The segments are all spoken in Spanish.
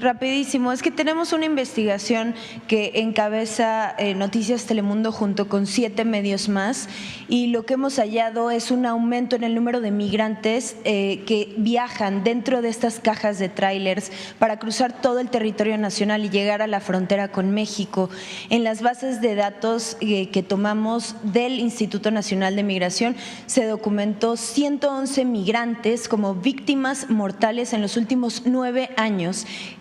Rapidísimo, es que tenemos una investigación que encabeza Noticias Telemundo junto con 7 medios más, y lo que hemos hallado es un aumento en el número de migrantes que viajan dentro de estas cajas de tráilers para cruzar todo el territorio nacional y llegar a la frontera con México. En las bases de datos que tomamos del Instituto Nacional de Migración se documentó 111 migrantes como víctimas mortales en los últimos 9 años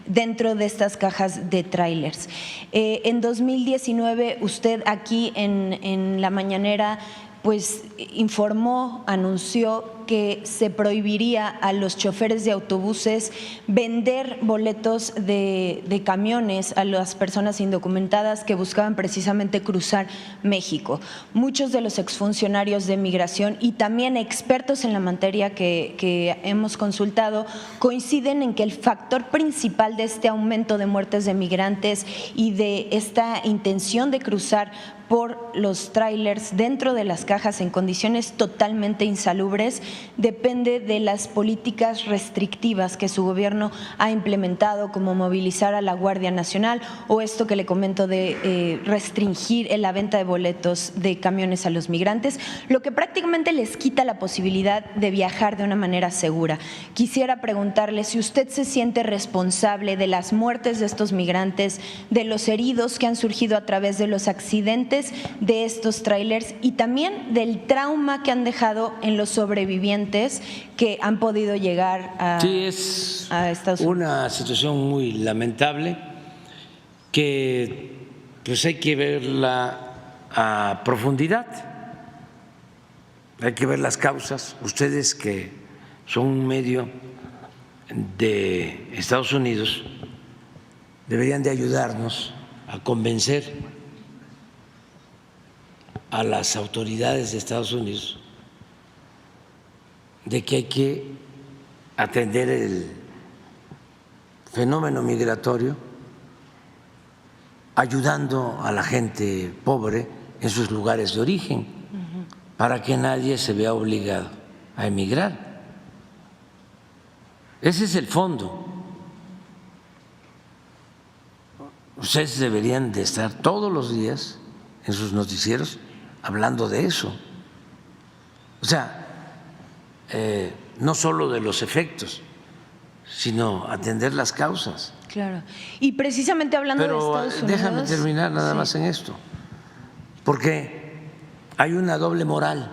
dentro de estas cajas de trailers. En 2019 usted aquí en la mañanera pues informó, anunció que se prohibiría a los choferes de autobuses vender boletos de camiones a las personas indocumentadas que buscaban precisamente cruzar México. Muchos de los exfuncionarios de migración y también expertos en la materia que hemos consultado coinciden en que el factor principal de este aumento de muertes de migrantes y de esta intención de cruzar por los trailers dentro de las cajas en condiciones totalmente insalubres depende de las políticas restrictivas que su gobierno ha implementado, como movilizar a la Guardia Nacional o esto que le comento de restringir la venta de boletos de camiones a los migrantes, lo que prácticamente les quita la posibilidad de viajar de una manera segura. Quisiera preguntarle si usted se siente responsable de las muertes de estos migrantes, de los heridos que han surgido a través de los accidentes de estos trailers y también del trauma que han dejado en los sobrevivientes que han podido llegar a Estados Unidos. Una situación muy lamentable que pues hay que verla a profundidad, hay que ver las causas. Ustedes que son un medio de Estados Unidos deberían de ayudarnos a convencer a las autoridades de Estados Unidos de que hay que atender el fenómeno migratorio ayudando a la gente pobre en sus lugares de origen, para que nadie se vea obligado a emigrar. Ese es el fondo. Ustedes deberían de estar todos los días en sus noticieros hablando de eso. O sea, no solo de los efectos, sino atender las causas. Claro. Y precisamente hablando de Estados Unidos… Déjame terminar nada más en esto, porque hay una doble moral,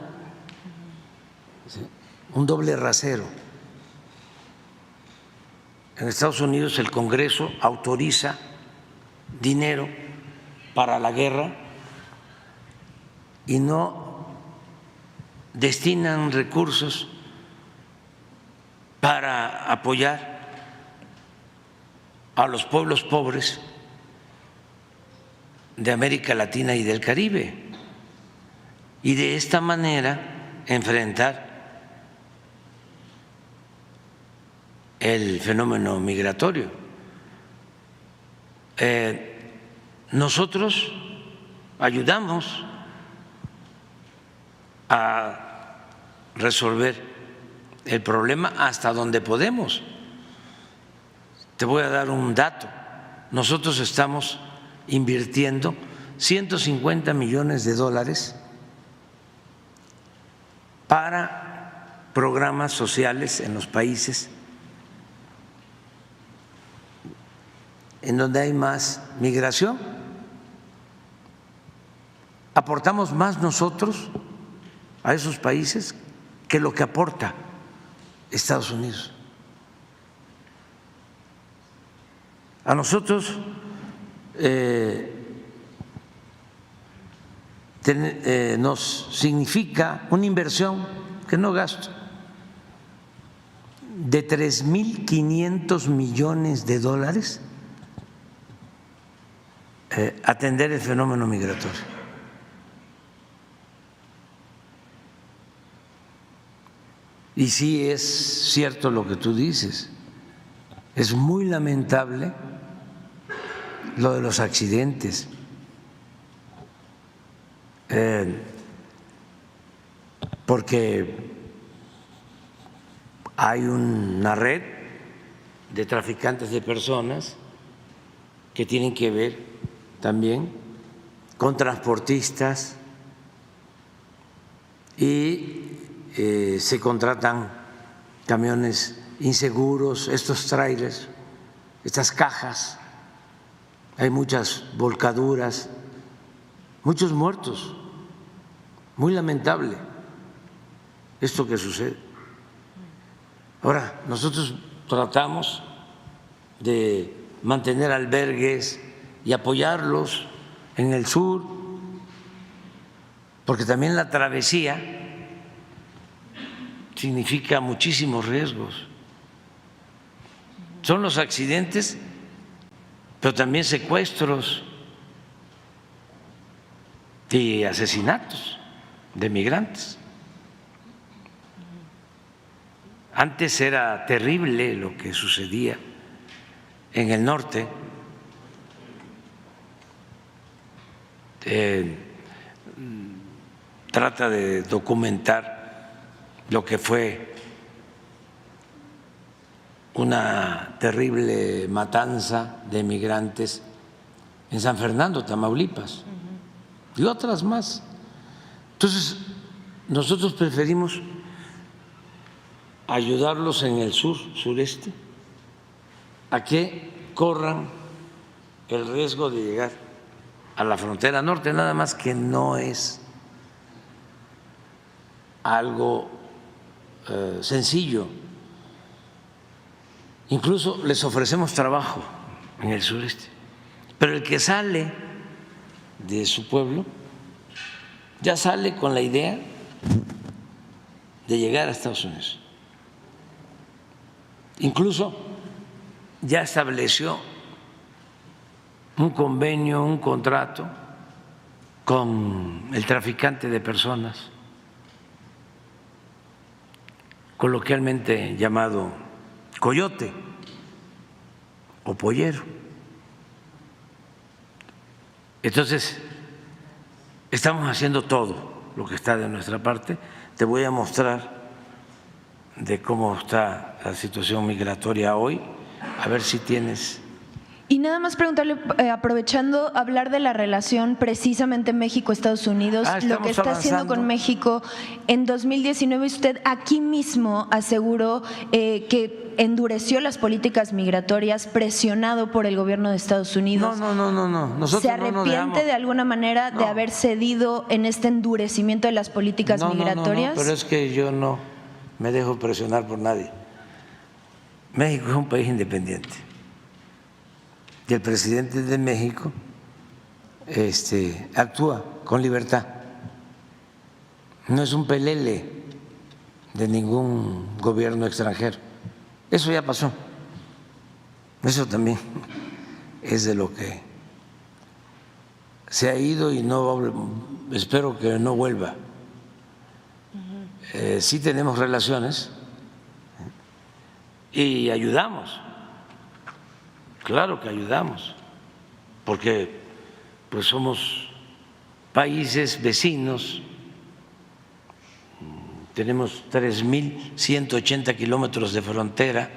un doble rasero. En Estados Unidos el Congreso autoriza dinero para la guerra y no destinan recursos para apoyar a los pueblos pobres de América Latina y del Caribe, y de esta manera enfrentar el fenómeno migratorio. Nosotros ayudamos a resolver el problema hasta donde podemos. Te voy a dar un dato. Nosotros estamos invirtiendo $150 millones para programas sociales en los países en donde hay más migración. Aportamos más nosotros a esos países que lo que aporta Estados Unidos. A nosotros nos significa una inversión que no gasto de $3.500 millones atender el fenómeno migratorio. Y sí es cierto lo que tú dices, es muy lamentable lo de los accidentes. Porque hay una red de traficantes de personas que tienen que ver también con transportistas y se contratan camiones inseguros, estos trailers, estas cajas, hay muchas volcaduras, muchos muertos, muy lamentable esto que sucede. Ahora, nosotros tratamos de mantener albergues y apoyarlos en el sur, porque también la travesía significa muchísimos riesgos. Son los accidentes, pero también secuestros y asesinatos de migrantes. Antes era terrible lo que sucedía en el norte. Trata de documentar lo que fue una terrible matanza de migrantes en San Fernando, Tamaulipas, y otras más. Entonces, nosotros preferimos ayudarlos en el sur, sureste, a que corran el riesgo de llegar a la frontera norte, nada más que no es algo sencillo. Incluso les ofrecemos trabajo en el sureste, pero el que sale de su pueblo ya sale con la idea de llegar a Estados Unidos. Incluso ya estableció un convenio, un contrato con el traficante de personas, coloquialmente llamado coyote o pollero. Entonces, estamos haciendo todo lo que está de nuestra parte. Te voy a mostrar de cómo está la situación migratoria hoy, a ver si tienes. Y nada más preguntarle, aprovechando hablar de la relación precisamente México-Estados Unidos, lo que está haciendo con México. En 2019 usted aquí mismo aseguró que endureció las políticas migratorias presionado por el gobierno de Estados Unidos. No. Nosotros ¿se arrepiente de alguna manera de haber cedido en este endurecimiento de las políticas migratorias? No, pero es que yo no me dejo presionar por nadie. México es un país independiente. Y el presidente de México actúa con libertad. No es un pelele de ningún gobierno extranjero. Eso ya pasó. Eso también es de lo que se ha ido y no, espero que no vuelva. Sí tenemos relaciones y ayudamos. Claro que ayudamos, porque pues somos países vecinos, tenemos 3.180 kilómetros de frontera,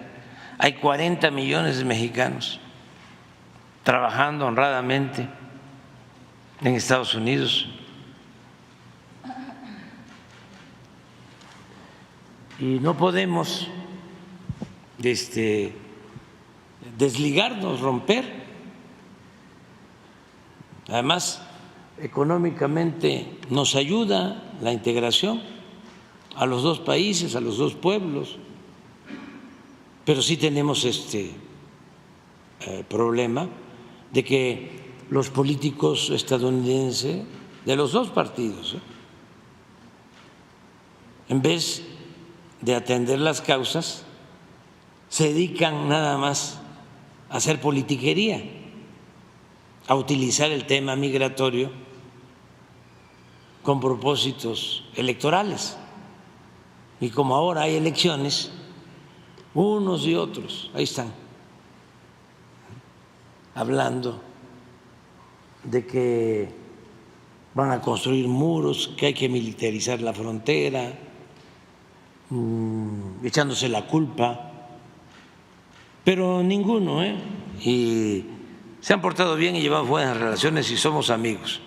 hay 40 millones de mexicanos trabajando honradamente en Estados Unidos. Y no podemos desligarnos, romper. Además, económicamente nos ayuda la integración a los dos países, a los dos pueblos, pero sí tenemos problema de que los políticos estadounidenses de los dos partidos, en vez de atender las causas, se dedican nada más a hacer politiquería, a utilizar el tema migratorio con propósitos electorales. Y como ahora hay elecciones, unos y otros, ahí están, hablando de que van a construir muros, que hay que militarizar la frontera, echándose la culpa pero ninguno, y se han portado bien y llevamos buenas relaciones y somos amigos,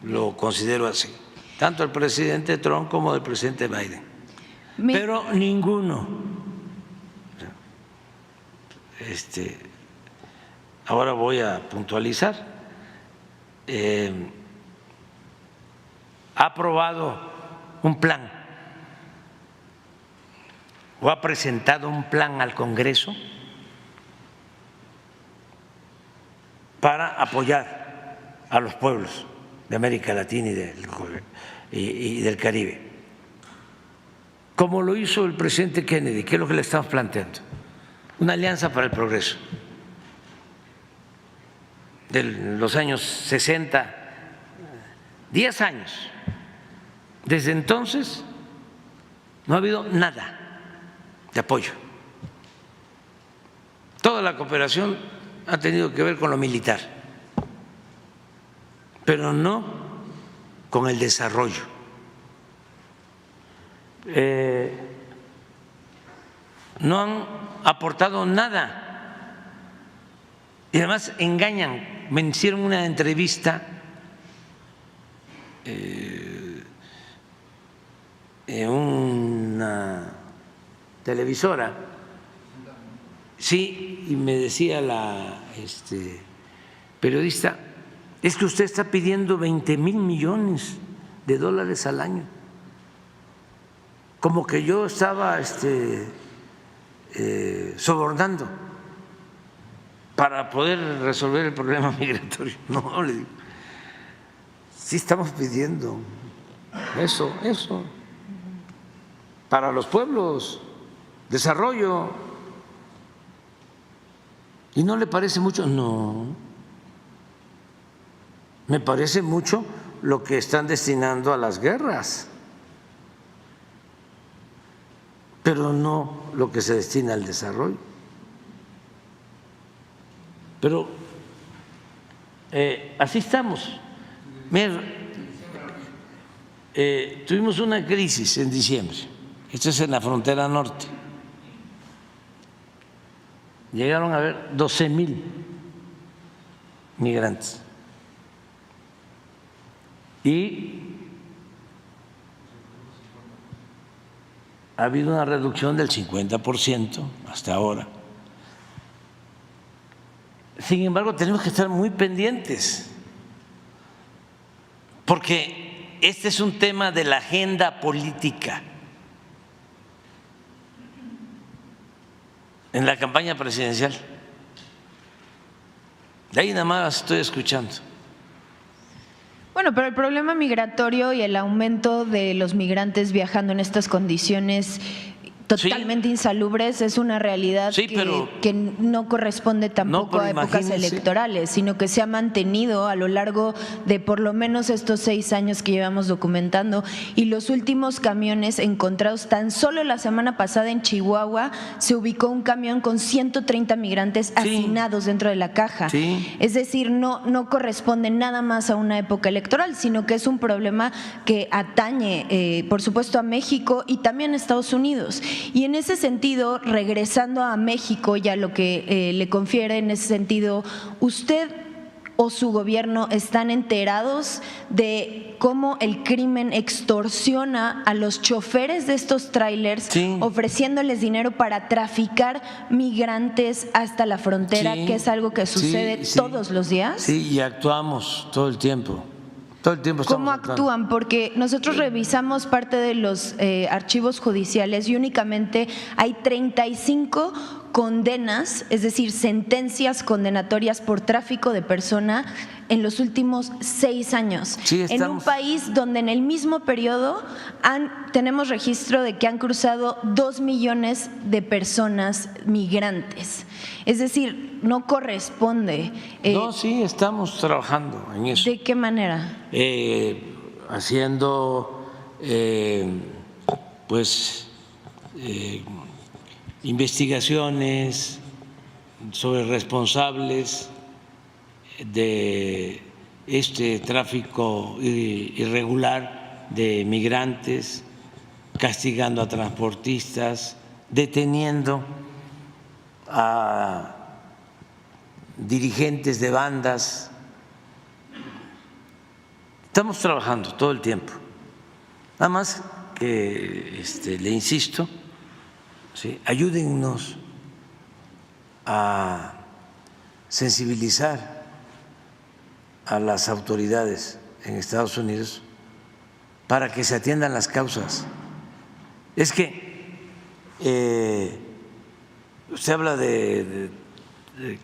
lo considero así, tanto el presidente Trump como el presidente Biden, pero ninguno, ahora voy a puntualizar, ha aprobado un plan o ha presentado un plan al Congreso para apoyar a los pueblos de América Latina y del Caribe, como lo hizo el presidente Kennedy, que es lo que le estamos planteando, una alianza para el progreso de los años 60, 10 años. Desde entonces no ha habido nada de apoyo. Toda la cooperación ha tenido que ver con lo militar, pero no con el desarrollo. No han aportado nada y además engañan. Me hicieron una entrevista en una televisora, sí, y me decía la periodista, es que usted está pidiendo 20,000 millones de dólares al año, como que yo estaba sobornando para poder resolver el problema migratorio. No, le digo, sí estamos pidiendo eso, para los pueblos, desarrollo. ¿Y no le parece mucho? No, me parece mucho lo que están destinando a las guerras, pero no lo que se destina al desarrollo. Pero así estamos. Mira, tuvimos una crisis en diciembre, esto es en la frontera norte, llegaron a haber 12,000 migrantes y ha habido una reducción del 50% hasta ahora. Sin embargo, tenemos que estar muy pendientes, porque este es un tema de la agenda política. En la campaña presidencial, de ahí nada más estoy escuchando. Bueno, pero el problema migratorio y el aumento de los migrantes viajando en estas condiciones totalmente insalubres es una realidad que no corresponde tampoco a épocas electorales, sino que se ha mantenido a lo largo de por lo menos estos 6 años que llevamos documentando, y los últimos camiones encontrados, tan solo la semana pasada en Chihuahua se ubicó un camión con 130 migrantes hacinados dentro de la caja. Es decir, no corresponde nada más a una época electoral, sino que es un problema que atañe, por supuesto, a México y también a Estados Unidos. Y en ese sentido, regresando a México, ya lo que le confiere en ese sentido, ¿usted o su gobierno están enterados de cómo el crimen extorsiona a los choferes de estos tráilers, ofreciéndoles dinero para traficar migrantes hasta la frontera, que es algo que sucede todos los días? Sí, y actuamos todo el tiempo. Todo el tiempo estamos ¿Cómo actúan? Porque nosotros revisamos parte de los archivos judiciales y únicamente hay 35 condenas, es decir, sentencias condenatorias por tráfico de persona en los últimos 6 años. En un país donde en el mismo periodo tenemos registro de que han cruzado 2 millones de personas migrantes. Es decir, no corresponde. No, sí, estamos trabajando en eso. ¿De qué manera? Haciendo, investigaciones sobre responsables de este tráfico irregular de migrantes, castigando a transportistas, deteniendo a dirigentes de bandas. Estamos trabajando todo el tiempo. Nada más que le insisto, ¿sí?, ayúdennos a sensibilizar a las autoridades en Estados Unidos para que se atiendan las causas. Es que usted habla de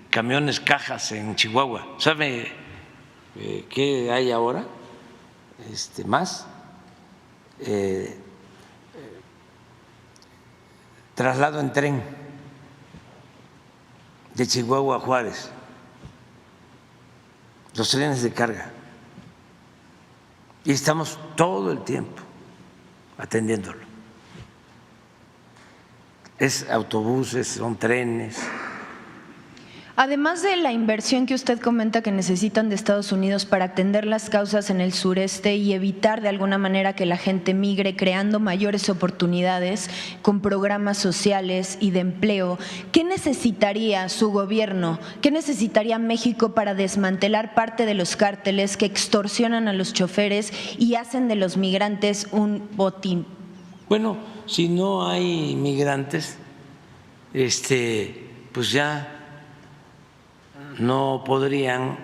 camiones cajas en Chihuahua. ¿Sabe qué hay ahora? Más traslado en tren de Chihuahua a Juárez, los trenes de carga, y estamos todo el tiempo atendiéndolo. Es autobuses, son trenes. Además de la inversión que usted comenta que necesitan de Estados Unidos para atender las causas en el sureste y evitar de alguna manera que la gente migre, creando mayores oportunidades con programas sociales y de empleo, ¿qué necesitaría su gobierno? ¿Qué necesitaría México para desmantelar parte de los cárteles que extorsionan a los choferes y hacen de los migrantes un botín? Bueno, si no hay migrantes, pues ya no podrían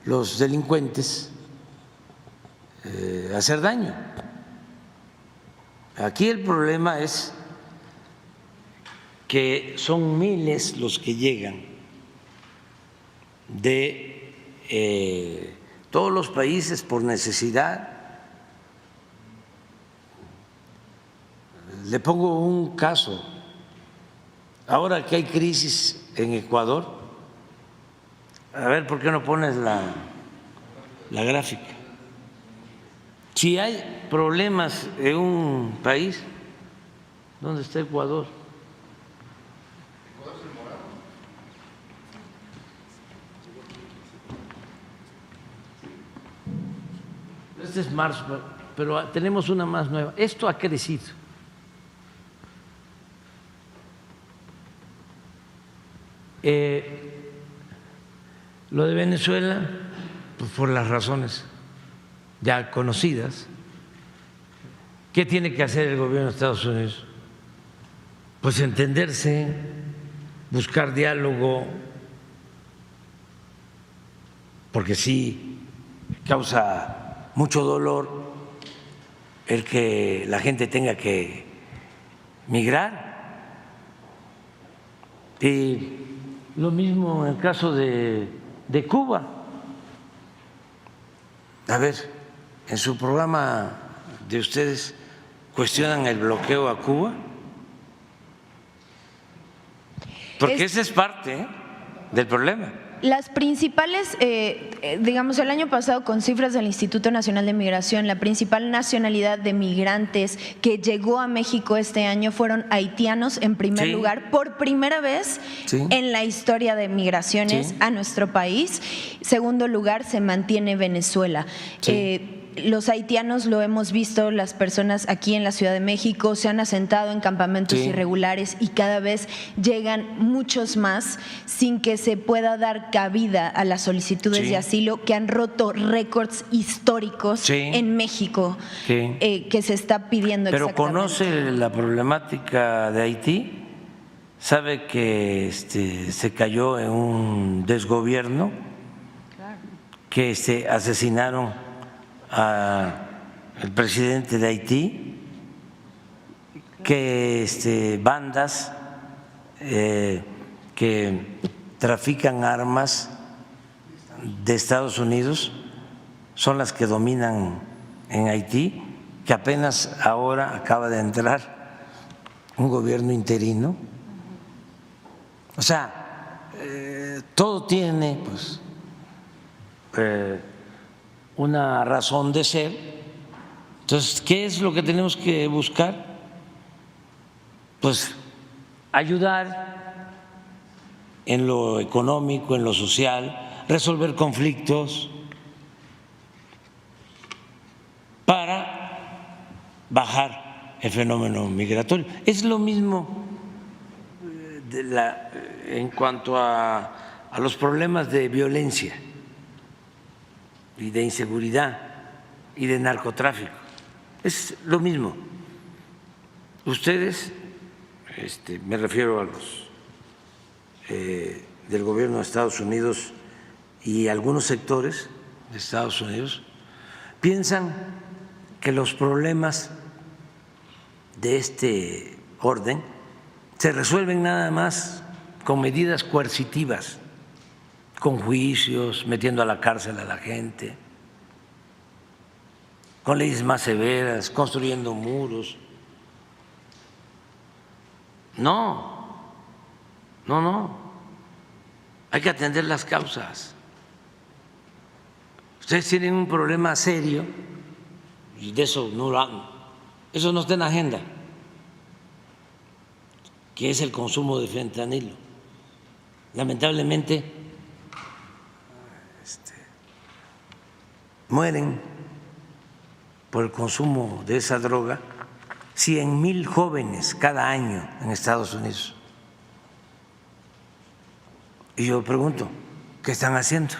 los delincuentes hacer daño. Aquí el problema es que son miles los que llegan de todos los países por necesidad. Le pongo un caso. Ahora que hay crisis en Ecuador, a ver, ¿por qué no pones la gráfica? Si hay problemas en un país, ¿dónde está Ecuador? Este es marzo, pero tenemos una más nueva. Esto ha crecido. Lo de Venezuela, pues por las razones ya conocidas. ¿Qué tiene que hacer el gobierno de Estados Unidos? Pues entenderse, buscar diálogo, porque sí causa mucho dolor el que la gente tenga que migrar. Y lo mismo en el caso de Cuba. A ver, en su programa de ustedes cuestionan el bloqueo a Cuba, porque esa es parte del problema. Las principales, digamos, el año pasado con cifras del Instituto Nacional de Migración, la principal nacionalidad de migrantes que llegó a México este año fueron haitianos en primer lugar, por primera vez en la historia de migraciones a nuestro país. Segundo lugar se mantiene Venezuela. Los haitianos, lo hemos visto, las personas aquí en la Ciudad de México se han asentado en campamentos irregulares y cada vez llegan muchos más sin que se pueda dar cabida a las solicitudes de asilo, que han roto récords históricos en México que se está pidiendo. Pero conoce la problemática de Haití, sabe que se cayó en un desgobierno, que asesinaron al presidente de Haití, que bandas que trafican armas de Estados Unidos son las que dominan en Haití, que apenas ahora acaba de entrar un gobierno interino. O sea, todo tiene pues una razón de ser. Entonces, ¿qué es lo que tenemos que buscar? Pues ayudar en lo económico, en lo social, resolver conflictos para bajar el fenómeno migratorio. Es lo mismo en cuanto a los problemas de violencia y de inseguridad y de narcotráfico. Es lo mismo. Ustedes, me refiero a los del gobierno de Estados Unidos y algunos sectores de Estados Unidos, piensan que los problemas de este orden se resuelven nada más con medidas coercitivas, con juicios, metiendo a la cárcel a la gente, con leyes más severas, construyendo muros. No, hay que atender las causas. Ustedes tienen un problema serio y de eso no está en la agenda, que es el consumo de fentanilo. Lamentablemente mueren por el consumo de esa droga 100,000 jóvenes cada año en Estados Unidos. Y yo pregunto, ¿qué están haciendo?